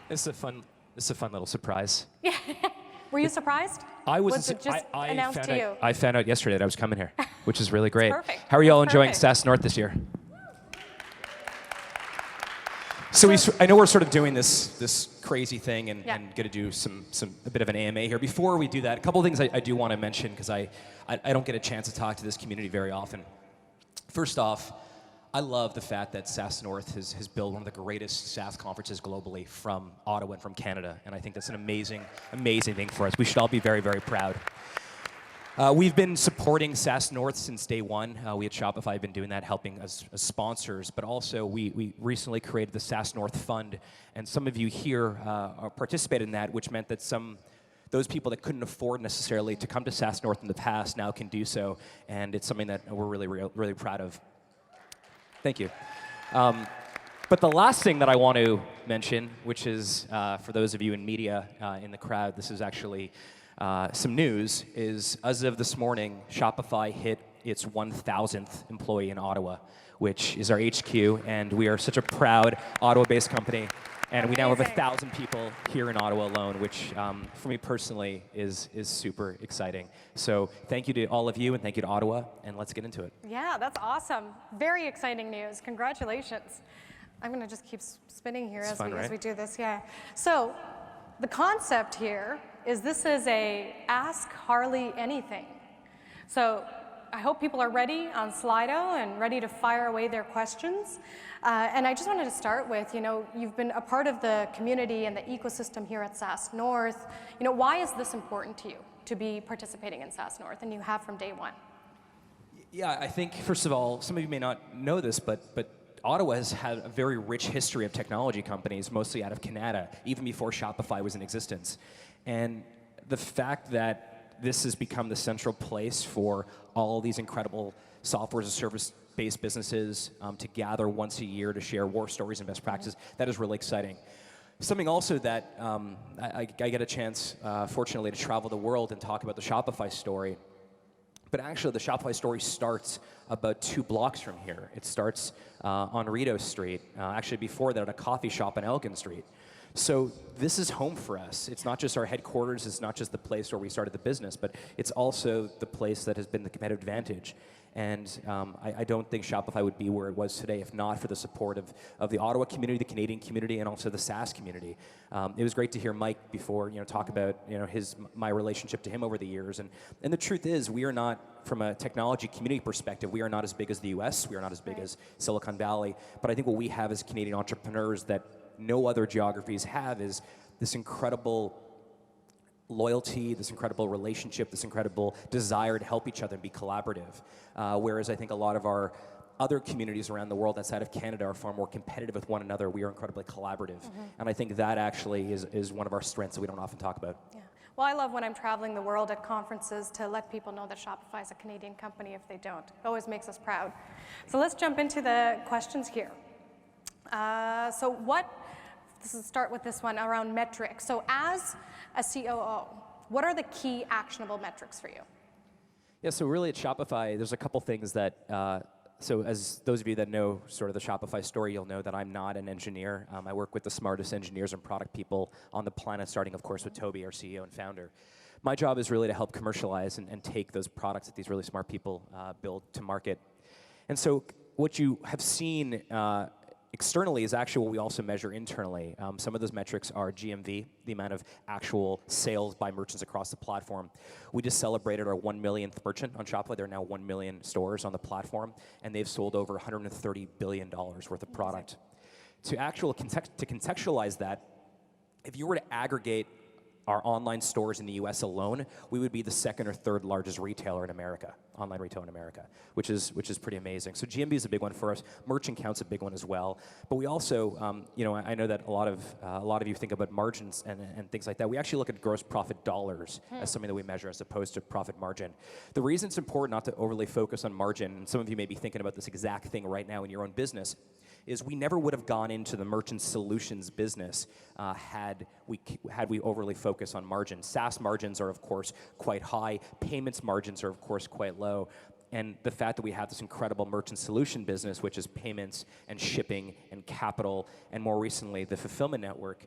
This is a fun little surprise. Yeah. Were you surprised? I wasn't. Was it just announced to you? I found out yesterday that I was coming here, which is really great. Perfect. How are you all That's enjoying perfect. SAAS North this year? So I know we're sort of doing this crazy thing and going to do a bit of an AMA here. Before we do that, a couple of things I do want to mention because I don't get a chance to talk to this community very often. First off, I love the fact that SAAS North has built one of the greatest SaaS conferences globally from Ottawa and from Canada, and I think that's an amazing, amazing thing for us. We should all be very, very proud. We've been supporting SAAS North since day one. We at Shopify have been doing that, helping us as sponsors, but also we recently created the SAAS North Fund, and some of you here participated in that, which meant that those people that couldn't afford necessarily to come to SAAS North in the past now can do so, and it's something that we're really, really proud of. Thank you. But the last thing that I want to mention, which is for those of you in media in the crowd, this is actually some news, is as of this morning, Shopify hit its 1,000th employee in Ottawa, which is our HQ, and we are such a proud Ottawa-based company. And we now have 1,000 people here in Ottawa alone, which for me personally is super exciting. So thank you to all of you, and thank you to Ottawa, and let's get into it. Yeah, that's awesome. Very exciting news. Congratulations. I'm going to just keep spinning here as we do this. Yeah. So the concept here is this is a Ask Harley Anything. So I hope people are ready on Slido and ready to fire away their questions. And I just wanted to start with, you've been a part of the community and the ecosystem here at SAAS North. Why is this important to you to be participating in SAAS North, and you have from day one? Yeah, I think, first of all, some of you may not know this, but Ottawa has had a very rich history of technology companies, mostly out of Canada, even before Shopify was in existence. And the fact that this has become the central place for all these incredible software as a service-based businesses to gather once a year to share war stories and best practices, that is really exciting. Something also that I get a chance, fortunately, to travel the world and talk about the Shopify story. But actually, the Shopify story starts about 2 blocks from here. It starts on Rideau Street, actually before that at a coffee shop on Elgin Street. So this is home for us. It's not just our headquarters, it's not just the place where we started the business, but it's also the place that has been the competitive advantage. And I don't think Shopify would be where it was today if not for the support of the Ottawa community, the Canadian community, and also the SaaS community. It was great to hear Mike before talk about my relationship to him over the years. And the truth is, we are not, from a technology community perspective, we are not as big as the US, we are not as big as Silicon Valley. But I think what we have as Canadian entrepreneurs that no other geographies have is this incredible loyalty, this incredible relationship, this incredible desire to help each other and be collaborative. Whereas I think a lot of our other communities around the world outside of Canada are far more competitive with one another. We are incredibly collaborative. And I think that actually is one of our strengths that we don't often talk about. Yeah. Well, I love when I'm traveling the world at conferences to let people know that Shopify is a Canadian company if they don't. It always makes us proud. So let's jump into the questions here. Let's start with this one around metrics. So as a COO, what are the key actionable metrics for you? Yeah, so really at Shopify, there's a couple things that, so as those of you that know sort of the Shopify story, you'll know that I'm not an engineer. I work with the smartest engineers and product people on the planet, starting of course with Toby, our CEO and founder. My job is really to help commercialize and take those products that these really smart people build to market. And so what you have seen externally is actually what we also measure internally. Some of those metrics are GMV, the amount of actual sales by merchants across the platform. We just celebrated our 1 millionth merchant on Shopify. There are now 1 million stores on the platform, and they've sold over $130 billion worth of product. To contextualize that, if you were to aggregate our online stores in the US alone, we would be the 2nd or 3rd largest retailer in America, online retail in America, which is pretty amazing. So GMV is a big one for us. Merchant count's a big one as well. But we also, I know that a lot of you think about margins and things like that. We actually look at gross profit dollars as something that we measure as opposed to profit margin. The reason it's important not to overly focus on margin, and some of you may be thinking about this exact thing right now in your own business, is we never would have gone into the merchant solutions business had we overly focused on margin. SaaS margins are, of course, quite high. Payments margins are, of course, quite low. And the fact that we have this incredible merchant solution business, which is payments and shipping and capital, and more recently, the fulfillment network,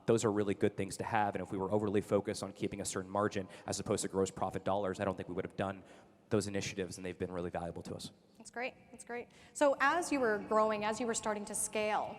those are really good things to have. And if we were overly focused on keeping a certain margin as opposed to gross profit dollars, I don't think we would have done those initiatives, and they've been really valuable to us. That's great. That's great. So as you were growing, as you were starting to scale,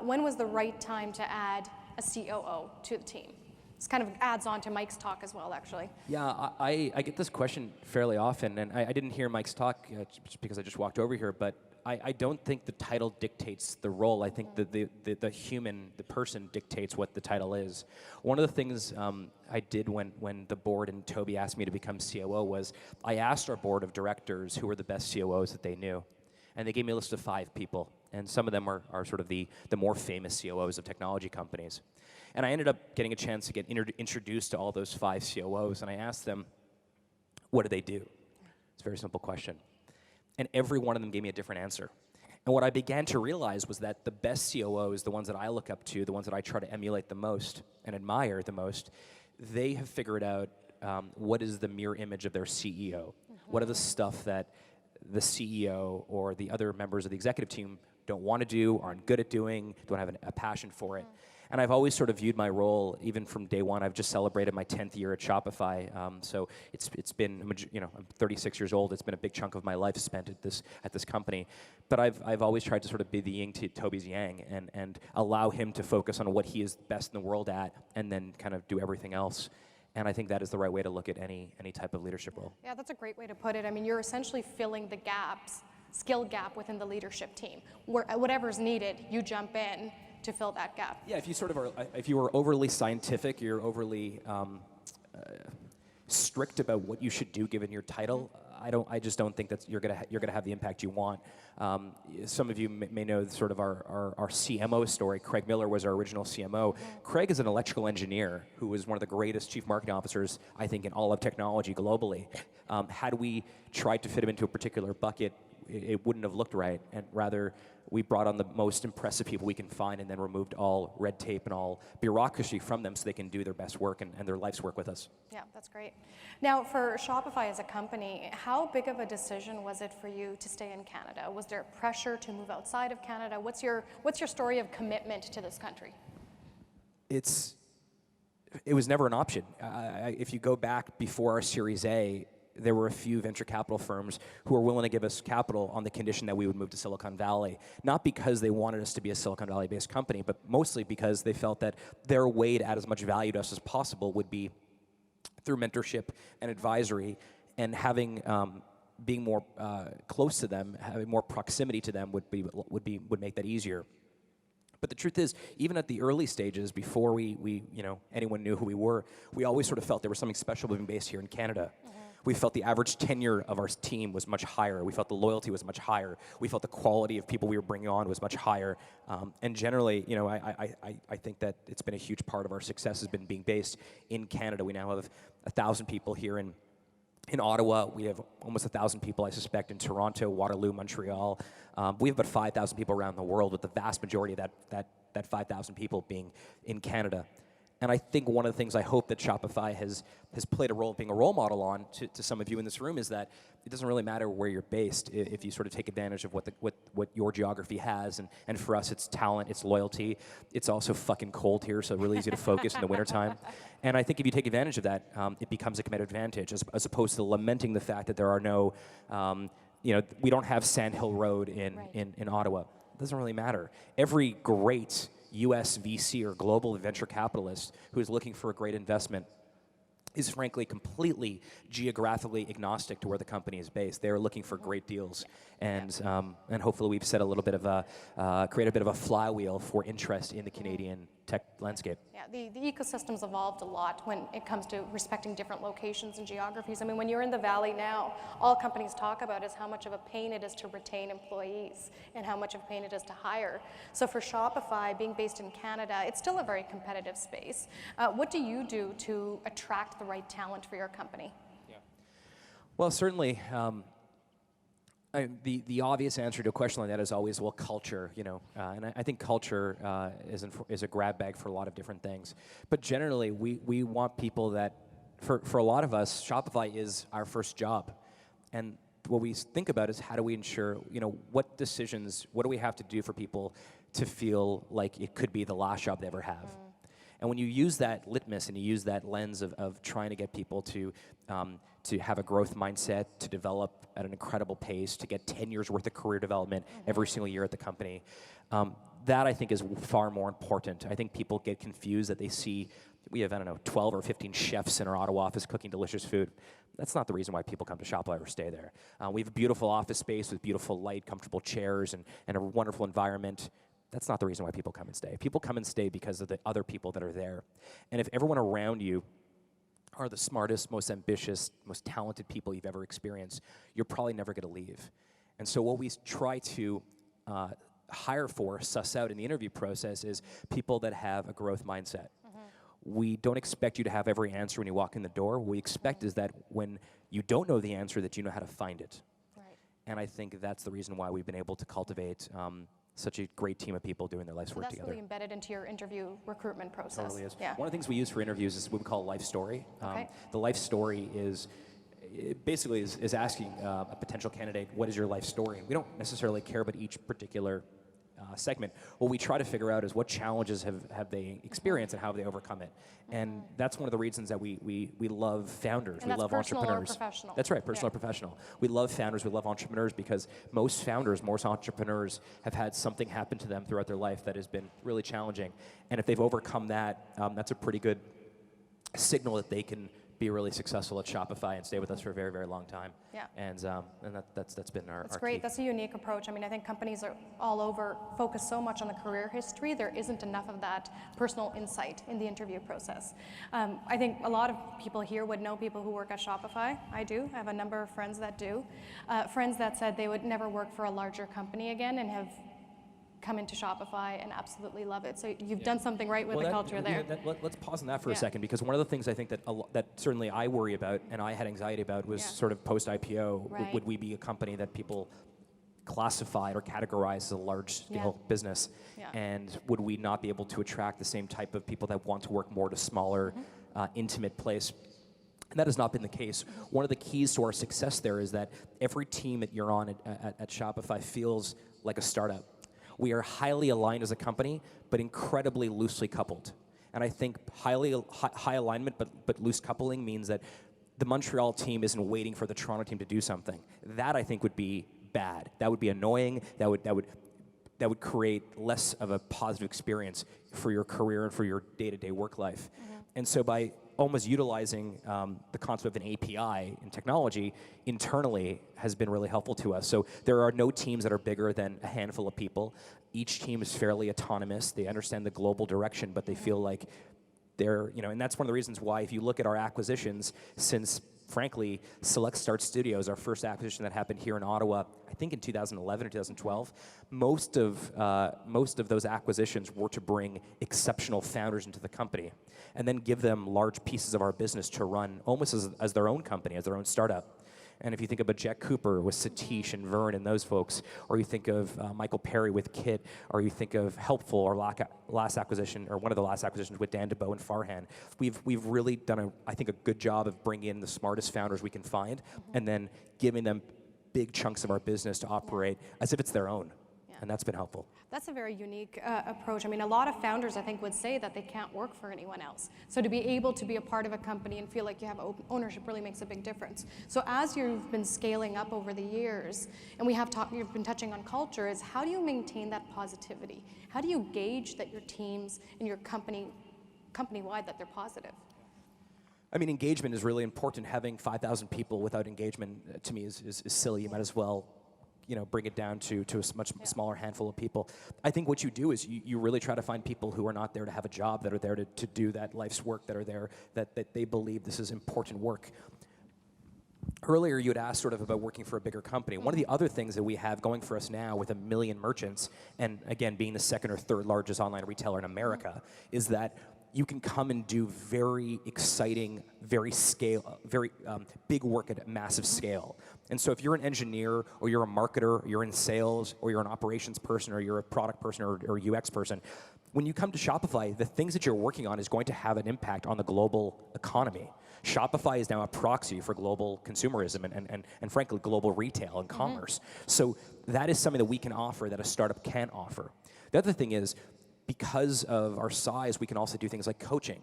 when was the right time to add a COO to the team? This kind of adds on to Mike's talk as well, actually. Yeah, I get this question fairly often, and I didn't hear Mike's talk just because I just walked over here, but I don't think the title dictates the role. I think that the human, the person dictates what the title is. One of the things I did when the board and Toby asked me to become COO was I asked our board of directors who were the best COOs that they knew. And they gave me a list of 5 people, and some of them are sort of the more famous COOs of technology companies. And I ended up getting a chance to get introduced to all those 5 COOs, and I asked them, what do they do? It's a very simple question. And every one of them gave me a different answer. And what I began to realize was that the best COOs, the ones that I look up to, the ones that I try to emulate the most and admire the most, they have figured out what is the mirror image of their CEO. What are the stuff that the CEO or the other members of the executive team don't want to do, aren't good at doing, don't have a passion for it. And I've always sort of viewed my role, even from day one. I've just celebrated my 10th year at Shopify, so it's been, I'm 36 years old. It's been a big chunk of my life spent at this company. But I've always tried to sort of be the yin to Toby's yang and allow him to focus on what he is best in the world at, and then kind of do everything else. And I think that is the right way to look at any type of leadership role. Yeah, that's a great way to put it. I mean, you're essentially filling the skill gap within the leadership team. Whatever's needed, you jump in to fill that gap. Yeah, if you were overly scientific, you're overly strict about what you should do given your title. I just don't think that you're gonna have the impact you want. Some of you may know sort of our CMO story. Craig Miller was our original CMO. Craig is an electrical engineer who was one of the greatest chief marketing officers, I think, in all of technology globally. Had we tried to fit him into a particular bucket, it wouldn't have looked right, and rather we brought on the most impressive people we can find and then removed all red tape and all bureaucracy from them so they can do their best work and their life's work with us. Yeah, that's great. Now, for Shopify as a company, how big of a decision was it for you to stay in Canada? Was there pressure to move outside of Canada? What's your story of commitment to this country? It was never an option. If you go back before our Series A, there were a few venture capital firms who were willing to give us capital on the condition that we would move to Silicon Valley, not because they wanted us to be a Silicon Valley-based company, but mostly because they felt that their way to add as much value to us as possible would be through mentorship and advisory, and having being more close to them, having more proximity to them would make that easier. But the truth is, even at the early stages, before anyone knew who we were, we always sort of felt there was something special being based here in Canada. We felt the average tenure of our team was much higher. We felt the loyalty was much higher. We felt the quality of people we were bringing on was much higher. And generally, I think that it's been a huge part of our success has been being based in Canada. We now have 1,000 people here in Ottawa. We have almost 1,000 people, I suspect, in Toronto, Waterloo, Montreal. We have about 5,000 people around the world, with the vast majority of that 5,000 people being in Canada. And I think one of the things I hope that Shopify has played a role of being a role model on to some of you in this room is that it doesn't really matter where you're based if you sort of take advantage of what your geography has. And for us, it's talent, it's loyalty. It's also fucking cold here, so really easy to focus in the wintertime. And I think if you take advantage of that, it becomes a competitive advantage as opposed to lamenting the fact that there are no, we don't have Sand Hill Road in Ottawa. It doesn't really matter. Every great US VC or global venture capitalist who is looking for a great investment is frankly completely geographically agnostic to where the company is based. They're looking for great deals, and hopefully we've set a little bit of create a bit of a flywheel for interest in the Canadian tech landscape. Yeah, the ecosystem's evolved a lot when it comes to respecting different locations and geographies. I mean, when you're in the Valley now, all companies talk about is how much of a pain it is to retain employees and how much of a pain it is to hire. So for Shopify, being based in Canada, it's still a very competitive space. What do you do to attract the right talent for your company? Yeah. Well, certainly, the obvious answer to a question like that is always, well, culture, and I think culture is a grab bag for a lot of different things. But generally, we want people that, for a lot of us, Shopify is our first job. And what we think about is how do we ensure, what decisions, what do we have to do for people to feel like it could be the last job they ever have? And when you use that litmus and you use that lens of trying to get people to have a growth mindset, to develop at an incredible pace, to get 10 years worth of career development every single year at the company, that I think is far more important. I think people get confused that they see, we have, 12 or 15 chefs in our Ottawa office cooking delicious food. That's not the reason why people come to Shopify or stay there. We have a beautiful office space with beautiful light, comfortable chairs, and a wonderful environment. That's not the reason why people come and stay. People come and stay because of the other people that are there. And if everyone around you are the smartest, most ambitious, most talented people you've ever experienced, you're probably never going to leave. And so what we try to hire for, suss out in the interview process, is people that have a growth mindset. We don't expect you to have every answer when you walk in the door. What we expect is that when you don't know the answer, that you know how to find it. Right. And I think that's the reason why we've been able to cultivate such a great team of people doing their life's work together. That's really embedded into your interview recruitment process. Totally is. Yeah. One of the things we use for interviews is what we call a life story. The life story is basically asking a potential candidate, what is your life story? We don't necessarily care about each particular segment. What we try to figure out is what challenges have they experienced and how have they overcome it. And that's one of the reasons that we love founders. And we love personal entrepreneurs. Or professional. That's right, personal or professional. We love founders, we love entrepreneurs, because most founders, most entrepreneurs have had something happen to them throughout their life that has been really challenging. And if they've overcome that, that's a pretty good signal that they can be really successful at Shopify and stay with us for a very, very long time. Yeah. And that's been our That's great. key. That's a unique approach. I mean, I think companies are all over focus so much on the career history. There isn't enough of that personal insight in the interview process. I think a lot of people here would know people who work at Shopify. I do. I have a number of friends that do. Friends that said they would never work for a larger company again and have come into Shopify and absolutely love it. So you've done something right with the culture there. Let's pause on that for a second, because one of the things I think that certainly I worry about and I had anxiety about was sort of post-IPO. Right. Would we be a company that people classified or categorized as a large-scale business? Yeah. And would we not be able to attract the same type of people that want to work more at a smaller, intimate place? And that has not been the case. One of the keys to our success there is that every team that you're on at Shopify feels like a startup. We are highly aligned as a company, but incredibly loosely coupled. And I think high alignment, but loose coupling means that the Montreal team isn't waiting for the Toronto team to do something. That I think would be bad. That would be annoying. That would create less of a positive experience for your career and for your day-to-day work life. And so by almost utilizing the concept of an API in technology internally has been really helpful to us. So there are no teams that are bigger than a handful of people. Each team is fairly autonomous. They understand the global direction, but they feel like they're, and that's one of the reasons why if you look at our acquisitions since, frankly, Select Start Studios, our first acquisition that happened here in Ottawa, I think in 2011 or 2012, most of those acquisitions were to bring exceptional founders into the company and then give them large pieces of our business to run almost as their own company, as their own startup. And if you think about Jack Cooper with Satish and Vern and those folks, or you think of Michael Perry with Kit, or you think of Helpful, our last acquisition, or one of the last acquisitions with Dan DeBow and Farhan, we've really done, I think, a good job of bringing in the smartest founders we can find, and then giving them big chunks of our business to operate as if it's their own. And that's been helpful. That's a very unique approach. I mean, a lot of founders, I think, would say that they can't work for anyone else. So to be able to be a part of a company and feel like you have ownership really makes a big difference. So as you've been scaling up over the years, and you've been touching on culture, is how do you maintain that positivity? How do you gauge that your teams and your company-wide, that they're positive? I mean, engagement is really important. Having 5,000 people without engagement, to me, is silly. You might as well bring it down to a much smaller handful of people. I think what you do is you really try to find people who are not there to have a job, that are there to do that life's work, that are there, that they believe this is important work. Earlier, you had asked sort of about working for a bigger company. One of the other things that we have going for us now with 1 million merchants, and again, being the second or third largest online retailer in America, is that you can come and do very exciting, very big work at a massive scale. And so if you're an engineer, or you're a marketer, or you're in sales, or you're an operations person, or you're a product person, or UX person, when you come to Shopify, the things that you're working on is going to have an impact on the global economy. Shopify is now a proxy for global consumerism and frankly, global retail and commerce. So that is something that we can offer that a startup can't offer. The other thing is, because of our size, we can also do things like coaching.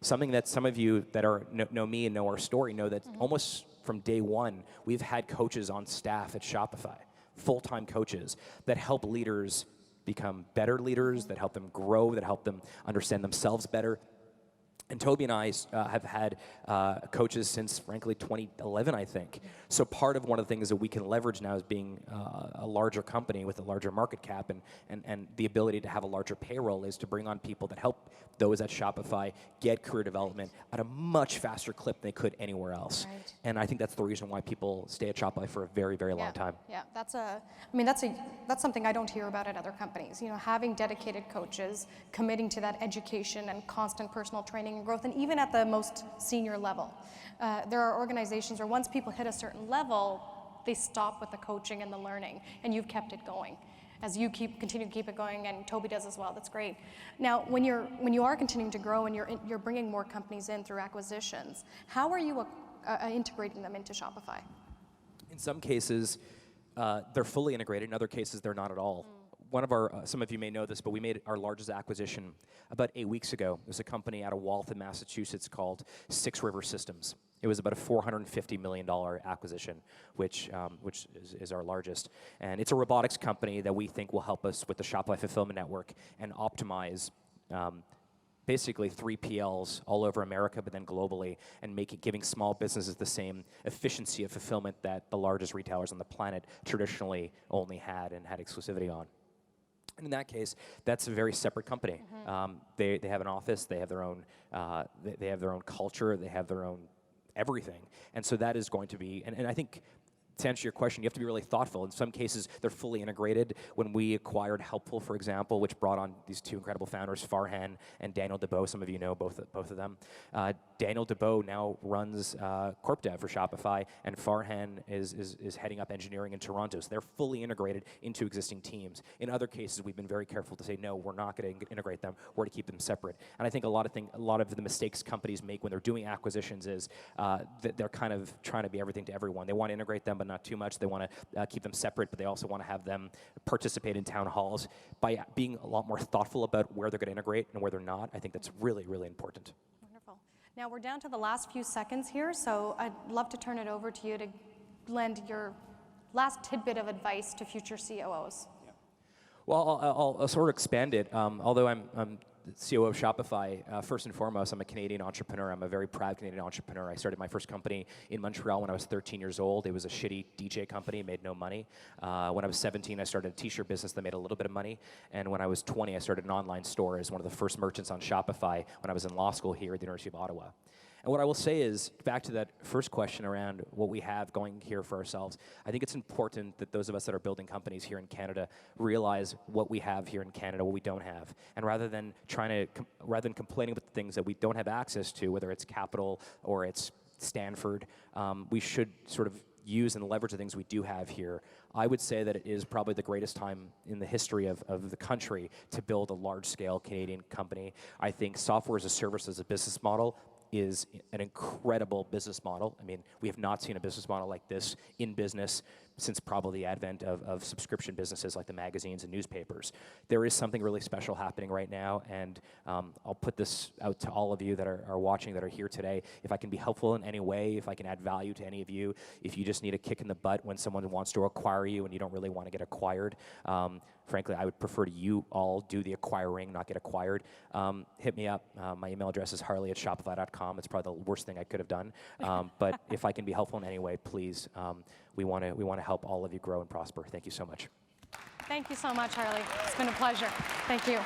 Something that some of you that know me and know our story know that almost from day one, we've had coaches on staff at Shopify, full-time coaches that help leaders become better leaders, that help them grow, that help them understand themselves better. And Toby and I have had coaches since, frankly, 2011, I think. So part of one of the things that we can leverage now is being a larger company with a larger market cap and the ability to have a larger payroll is to bring on people that help those at Shopify get career development at a much faster clip than they could anywhere else. Right. And I think that's the reason why people stay at Shopify for a very, very long time. Yeah, that's something I don't hear about at other companies. You know, having dedicated coaches, committing to that education and constant personal training and growth, and even at the most senior level. There are organizations where once people hit a certain level, they stop with the coaching and the learning, and you've kept it going. As you continue to keep it going, and Toby does as well. That's great. Now, when you are continuing to grow and you're bringing more companies in through acquisitions, how are you integrating them into Shopify? In some cases, they're fully integrated. In other cases, they're not at all. One of our, some of you may know this, but we made our largest acquisition about 8 weeks ago. It was a company out of Waltham, Massachusetts called Six River Systems. It was about a $450 million acquisition, which is our largest. And it's a robotics company that we think will help us with the Shopify Fulfillment Network and optimize basically 3PLs all over America, but then globally, and giving small businesses the same efficiency of fulfillment that the largest retailers on the planet traditionally only had and had exclusivity on. And in that case, that's a very separate company. They have an office, they have their own they have their own culture, they have their own everything. And so that is going to be, and I think to answer your question, you have to be really thoughtful. In some cases, they're fully integrated. When we acquired Helpful, for example, which brought on these two incredible founders, Farhan and Daniel Debeau, some of you know both of them. Daniel Debeau now runs Corp Dev for Shopify, and Farhan is heading up engineering in Toronto. So they're fully integrated into existing teams. In other cases, we've been very careful to say, no, we're not going to integrate them. We're to keep them separate. And I think a lot of the mistakes companies make when they're doing acquisitions is that they're kind of trying to be everything to everyone. They want to integrate them, but not too much. They want to keep them separate, but they also want to have them participate in town halls. By being a lot more thoughtful about where they're going to integrate and where they're not, I think that's really, really important. Wonderful. Now we're down to the last few seconds here, so I'd love to turn it over to you to lend your last tidbit of advice to future COOs. Yeah. Well, I'll sort of expand it. Although I'm the COO of Shopify, first and foremost, I'm a Canadian entrepreneur. I'm a very proud Canadian entrepreneur. I started my first company in Montreal when I was 13 years old. It was a shitty DJ company, made no money. When I was 17, I started a t-shirt business that made a little bit of money. And when I was 20, I started an online store as one of the first merchants on Shopify when I was in law school here at the University of Ottawa. And what I will say is, back to that first question around what we have going here for ourselves, I think it's important that those of us that are building companies here in Canada realize what we have here in Canada, what we don't have. And rather than complaining about the things that we don't have access to, whether it's capital or it's Stanford, we should sort of use and leverage the things we do have here. I would say that it is probably the greatest time in the history of the country to build a large-scale Canadian company. I think software as a service as a business model is an incredible business model. I mean, we have not seen a business model like this in business since probably the advent of subscription businesses like the magazines and newspapers. There is something really special happening right now, and I'll put this out to all of you that are watching, that are here today. If I can be helpful in any way, if I can add value to any of you, if you just need a kick in the butt when someone wants to acquire you and you don't really want to get acquired, frankly, I would prefer you all do the acquiring, not get acquired. Hit me up. My email address is harley@shopify.com. It's probably the worst thing I could have done. But if I can be helpful in any way, please. We want to help all of you grow and prosper. Thank you so much. Thank you so much, Harley. It's been a pleasure. Thank you.